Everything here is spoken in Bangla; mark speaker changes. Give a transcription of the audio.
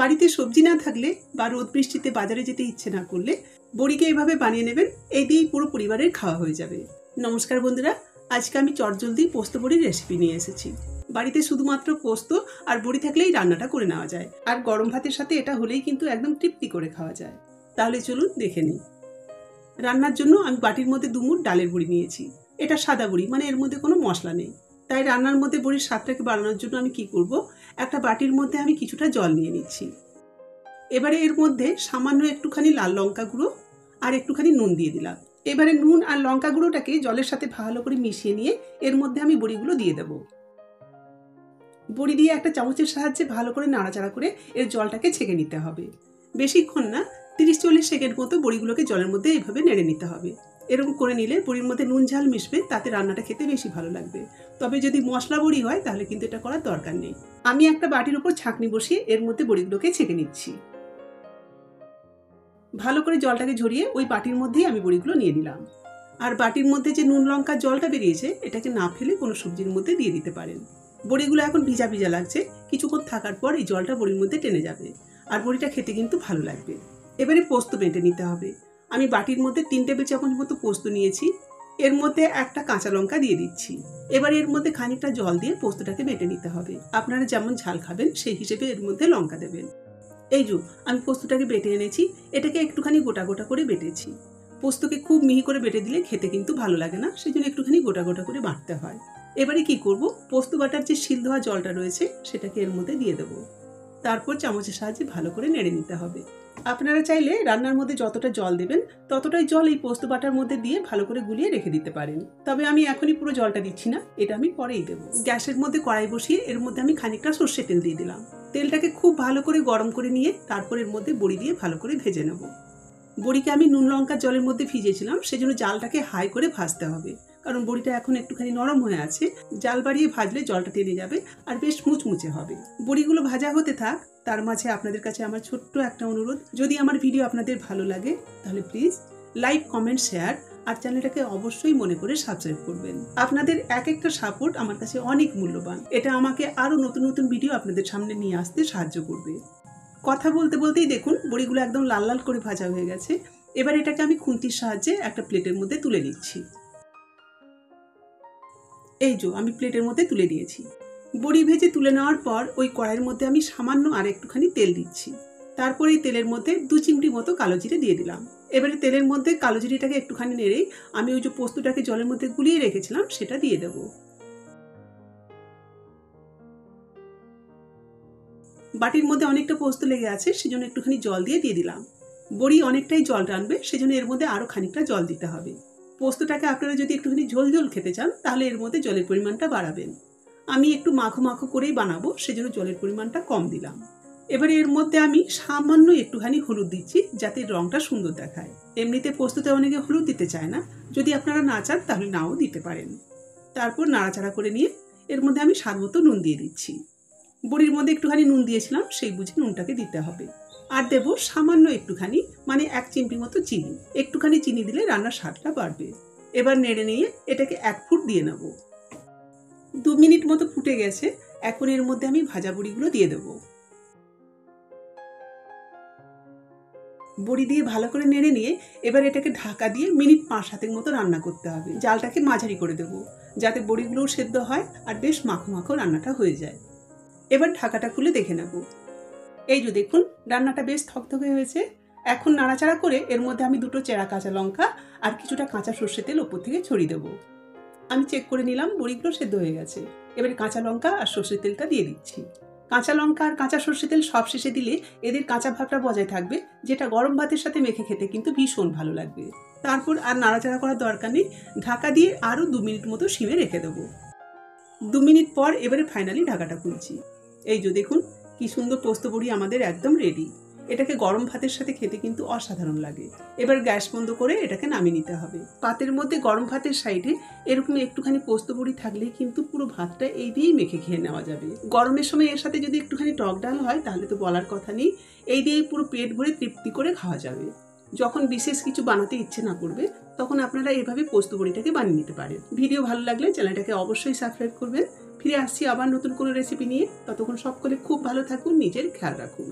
Speaker 1: বাড়িতে সবজি না থাকলে বা রোদ বৃষ্টিতে বাজারে যেতে ইচ্ছে না করলে বড়িকে এইভাবে বানিয়ে নেবেন, এই দিয়েই পুরো পরিবারের খাওয়া হয়ে যাবে। নমস্কার বন্ধুরা, আজকে আমি চটজলদি পোস্ত বড়ির রেসিপি নিয়ে এসেছি। বাড়িতে শুধুমাত্র পোস্ত আর বড়ি থাকলেই রান্নাটা করে নেওয়া যায়, আর গরম ভাতের সাথে এটা হলেই কিন্তু একদম তৃপ্তি করে খাওয়া যায়। তাহলে চলুন দেখে নিই। রান্নার জন্য আমি বাটির মধ্যে 2 মুঠ ডালের বড়ি নিয়েছি। এটা সাদা বড়ি, মানে এর মধ্যে কোনো মশলা নেই। তাই রান্নার মধ্যে বড়ির স্বাদটাকে বাড়ানোর জন্য আমি কি করব, একটা বাটির মধ্যে আমি কিছুটা জল নিয়ে নিচ্ছি। এবারে এর মধ্যে সামান্য একটুখানি লাল লঙ্কা গুঁড়ো আর একটুখানি নুন দিয়ে দিলাম। এবারে নুন আর লঙ্কা গুঁড়োটাকে জলের সাথে ভালো করে মিশিয়ে নিয়ে এর মধ্যে আমি বড়িগুলো দিয়ে দেব। বড়ি দিয়ে একটা চামচের সাহায্যে ভালো করে নাড়াচাড়া করে এর জলটাকে ছেঁকে নিতে হবে। বেশিক্ষণ না, 30-40 সেকেন্ড মতো বড়িগুলোকে জলের মধ্যে এইভাবে নেড়ে নিতে হবে। এরকম করে নিলে বড়ির মধ্যে নুন ঝাল মিশবে, তাতে রান্নাটা খেতে বেশি ভালো লাগবে। তবে যদি মশলা বড়ি হয় তাহলে কিন্তু এটা করার দরকার নেই। আমি একটা বাটির উপর ছাঁকনি বসিয়ে এর মধ্যে বড়িগুলোকে ছেঁকে নিচ্ছি। ভালো করে জলটাকে ঝরিয়ে ওই বাটির মধ্যেই আমি বড়িগুলো নিয়ে নিলাম। আর বাটির মধ্যে যে নুন লঙ্কার জলটা বেরিয়েছে, এটাকে না ফেলে কোনো সবজির মধ্যে দিয়ে দিতে পারেন। বড়িগুলো এখন ভিজা ভিজা লাগছে, কিছুক্ষণ থাকার পর এই জলটা বড়ির মধ্যে টেনে যাবে আর বড়িটা খেতে কিন্তু ভালো লাগবে। এবারে পোস্ত বেটে নিতে হবে। আমি বাটির মধ্যে 3 টেবিল চামচ মতো পোস্ত নিয়েছি। এর মধ্যে একটা কাঁচা লঙ্কা দিয়ে দিচ্ছি। এবার এর মধ্যে খানিকটা জল দিয়ে পোস্তটাকে বেটে নিতে হবে। আপনারা যেমন ঝাল খাবেন সেই হিসেবে এর মধ্যে লঙ্কা দেবেন। এই যে আমি পোস্তটাকে বেটে এনেছি, এটাকে একটুখানি গোটা গোটা করে বেটেছি। পোস্তকে খুব মিহি করে বেটে দিলে খেতে কিন্তু ভালো লাগে না, সেই জন্য একটুখানি গোটা গোটা করে বাটতে হয়। এবারে কি করব, পোস্ত বাটার যে শিল ধোয়া জলটা রয়েছে সেটাকে এর মধ্যে দিয়ে দেবো। তারপর চামচের সাহায্যে ভালো করে নেড়ে নিতে হবে। আপনারা চাইলে রান্নার মধ্যে যতটা জল দেবেন ততটাই জল এই পোস্ত বাটার মধ্যে দিয়ে ভালো করে গুলিয়ে রেখে দিতে পারেন। তবে আমি এখনই পুরো জলটা দিচ্ছি না, এটা আমি পরেই দেবো। গ্যাসের মধ্যে কড়াই বসিয়ে এর মধ্যে আমি খানিকটা সর্ষের তেল দিয়ে দিলাম। তেলটাকে খুব ভালো করে গরম করে নিয়ে তারপর এর মধ্যে বড়ি দিয়ে ভালো করে ভেজে নেব। বড়িকে আমি নুন লঙ্কার জলের মধ্যে ভিজিয়েছিলাম, সেজন্য জালটাকে হাই করে ভাজতে হবে, কারণ বড়িটা এখন একটুখানি নরম হয়ে আছে। জাল বাড়িয়ে ভাজলে জলটা টেনে যাবে আর বেশ মুচমুচে হবে। বড়িগুলো ভাজা হতে থাক, তার মাঝে আপনাদের কাছে আমার ছোট্ট একটা অনুরোধ, যদি আমার ভিডিও আপনাদের ভালো লাগে তাহলে প্লিজ লাইক, কমেন্ট, শেয়ার আর চ্যানেলটাকে অবশ্যই মনে করে সাবস্ক্রাইব করবেন। আপনাদের এক একটা সাপোর্ট আমার কাছে অনেক মূল্যবান। এটা আমাকে আরো নতুন নতুন ভিডিও আপনাদের সামনে নিয়ে আসতে সাহায্য করবে। কথা বলতে বলতেই দেখুন বড়িগুলো একদম লাল লাল করে ভাজা হয়ে গেছে। এবার এটাকে আমি খুন্তির সাহায্যে একটা প্লেটের মধ্যে তুলে নিচ্ছি। এই যে আমি প্লেটের মধ্যে তুলে নিয়েছি। বড়ি ভেজে তুলে নেওয়ার পর ওই কড়াইয়ের মধ্যে আমি সামান্য আর একটুখানি তেল দিচ্ছি। তারপর এই তেলের মধ্যে 2 চিমটি মতো কালো জিরে দিয়ে দিলাম। এবারে তেলের মধ্যে কালো জিরেটাকে একটুখানি নেড়েই আমি ওই যে পোস্তটাকে জলের মধ্যে গুলিয়ে রেখেছিলাম সেটা দিয়ে দেবো। বাটির মধ্যে অনেকটা পোস্ত লেগে আছে, সেজন্য একটুখানি জল দিয়ে দিলাম। বড়ি অনেকটাই জল টানবে, সেজন্য এর মধ্যে আরো খানিকটা জল দিতে হবে। পোস্তটাকে আপনারা যদি একটুখানি ঝোল ঝোল খেতে চান তাহলে এর মধ্যে জলের পরিমাণটা বাড়াবেন। আমি একটু মাখো মাখো করেই বানাবো, সেজন্য জলের পরিমাণটা কম দিলাম। এবারে এর মধ্যে আমি সামান্য একটুখানি হলুদ দিচ্ছি, যাতে রংটা সুন্দর দেখায়। এমনিতে পোস্ততে অনেকে হলুদ দিতে চায় না, যদি আপনারা না চান তাহলে নাও দিতে পারেন। তারপর নাড়াচাড়া করে নিয়ে এর মধ্যে আমি স্বাদ মতো নুন দিয়ে দিচ্ছি। বড়ির মধ্যে একটুখানি নুন দিয়েছিলাম, সেই বুঝে নুনটাকে দিতে হবে। আর দেবো সামান্য একটুখানি, মানে 1 চিমটি মতো চিনি। একটুখানি চিনি দিলে রান্নার স্বাদটা বাড়বে। এবার নেড়ে নিয়ে এটাকে 1 ফুট দিয়ে নেব। 2 মিনিট মতো ফুটে গেছে। এখন এর মধ্যে আমি ভাজা বড়িগুলো দিয়ে দেবো। বড়ি দিয়ে ভালো করে নেড়ে নিয়ে এবার এটাকে ঢাকা দিয়ে মিনিট 5-7 মতো রান্না করতে হবে। জালটাকে মাঝারি করে দেবো, যাতে বড়িগুলোও সেদ্ধ হয় আর বেশ মাখো মাখো রান্নাটা হয়ে যায়। এবার ঢাকাটা খুলে দেখে নেব। এই যে দেখুন রান্নাটা বেশ থকথকে হয়েছে। এখন নাড়াচাড়া করে এর মধ্যে আমি 2টো চেরা কাঁচা লঙ্কা আর কিছুটা কাঁচা সর্ষের তেল ওপর থেকে ছড়িয়ে দেবো। আমি চেক করে নিলাম বড়িগুলো সেদ্ধ হয়ে গেছে। এবারে কাঁচা লঙ্কা আর সর্ষের তেলটা দিয়ে দিচ্ছি। কাঁচা লঙ্কা আর কাঁচা সর্ষের তেল সব শেষে দিলে এদের কাঁচা ভাবটা বজায় থাকবে, যেটা গরম ভাতের সাথে মেখে খেতে কিন্তু ভীষণ ভালো লাগবে। তারপর আর নাড়াচাড়া করার দরকার নেই, ঢাকা দিয়ে আরও 2 মিনিট মতো সিমে রেখে দেবো। 2 মিনিট পর এবারে ফাইনালি ঢাকাটা খুলছি। এই যে দেখুন কি সুন্দর পোস্ত বড়ি আমাদের একদম রেডি। এটাকে গরম ভাতের সাথে খেতে কিন্তু অসাধারণ লাগে। এবার গ্যাস বন্ধ করে এটাকে নামিয়ে নিতে হবে। পাতের মধ্যে গরম ভাতের সাইডে এরকম একটুখানি পোস্ত বড়ি থাকলেই কিন্তু পুরো ভাতটা এই দিয়েই মেখে খেয়ে নেওয়া যাবে। গরমের সময় এর সাথে যদি একটুখানি টক ডাল হয় তাহলে তো বলার কথা নেই, এই দিয়েই পুরো পেট ভরে তৃপ্তি করে খাওয়া যাবে। যখন বিশেষ কিছু বানাতে ইচ্ছে না করবে তখন আপনারা এভাবে পোস্ত বড়িটাকে বানিয়ে নিতে পারেন। ভিডিও ভালো লাগলে চ্যানেলটাকে অবশ্যই সাবস্ক্রাইব করবেন। ফিরে আসছি আবার নতুন কোনো রেসিপি নিয়ে। ততক্ষণ সকলে খুব ভালো থাকুন, নিজের খেয়াল রাখুন।